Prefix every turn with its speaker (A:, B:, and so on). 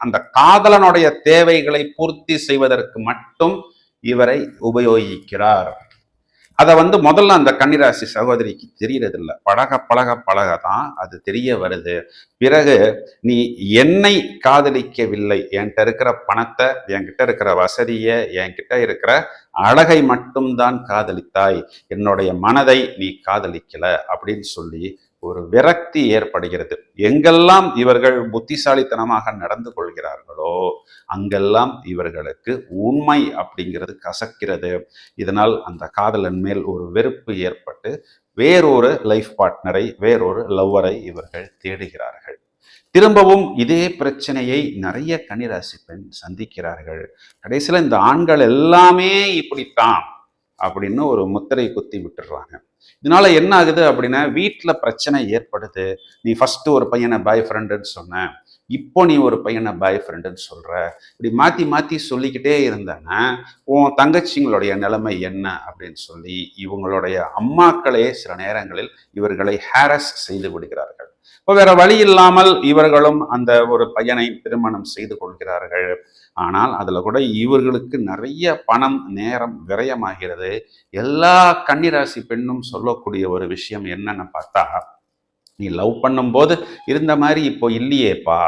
A: அந்த காதலனுடைய தேவைகளை பூர்த்தி செய்வதற்கு மட்டும் இவரை உபயோகிக்கிறார். அதை முதல்ல அந்த கன்னிராசி சகோதரிக்கு தெரியறது இல்லை. பழக பழக பழக தான் அது தெரிய வருது. பிறகு நீ என்னை காதலிக்கவில்லை, என்கிட்ட இருக்கிற பணத்தை, என்கிட்ட இருக்கிற வசதியை, என்கிட்ட இருக்கிற அழகை மட்டும்தான் காதலித்தாய், என்னுடைய மனதை நீ காதலிக்கல அப்படின்னு சொல்லி ஒரு விரக்தி ஏற்படுகிறது. எங்கெல்லாம் இவர்கள் புத்திசாலித்தனமாக நடந்து கொள்கிறார்களோ அங்கெல்லாம் இவர்களுக்கு உண்மை அப்படிங்கிறது கசக்கிறது. இதனால் அந்த காதலன் மேல் ஒரு வெறுப்பு ஏற்பட்டு வேறொரு லைஃப் பார்ட்னரை, வேறொரு லவ்வரை இவர்கள் தேடுகிறார்கள். திரும்பவும் இதே பிரச்சனையை நிறைய கன்னிராசி பெண் சந்திக்கிறார்கள். கடைசியில் இந்த ஆண்கள் எல்லாமே இப்படித்தான் அப்படின்னு ஒரு முத்திரை குத்தி விட்டுடுறாங்க. இதனால என்ன ஆகுது அப்படின்னா, வீட்டில் பிரச்சனை ஏற்படுது. நீ ஃபர்ஸ்ட் ஒரு பையனை பாய் ஃப்ரெண்டுன்னு சொன்ன, இப்போ நீ ஒரு பையனை பாய் ஃப்ரெண்டுன்னு சொல்ற, இப்படி மாற்றி மாற்றி சொல்லிக்கிட்டே இருந்தேன்னா உன் தங்கச்சிங்களுடைய நிலைமை என்ன அப்படின்னு சொல்லி இவங்களுடைய அம்மாக்களே சில நேரங்களில் இவர்களை ஹாரஸ் செய்து விடுகிறார்கள். இப்போ வேற வழி இல்லாமல் இவர்களும் அந்த ஒரு பையனை திருமணம் செய்து கொள்கிறார்கள். ஆனால் அதுல கூட இவர்களுக்கு நிறைய பணம், நேரம் விரயமாகிறது. எல்லா கன்னிராசி பெண்ணும் சொல்லக்கூடிய ஒரு விஷயம் என்னன்னு பார்த்தா, நீ லவ் பண்ணும்போது இருந்த மாதிரி இப்போ இல்லையேப்பா,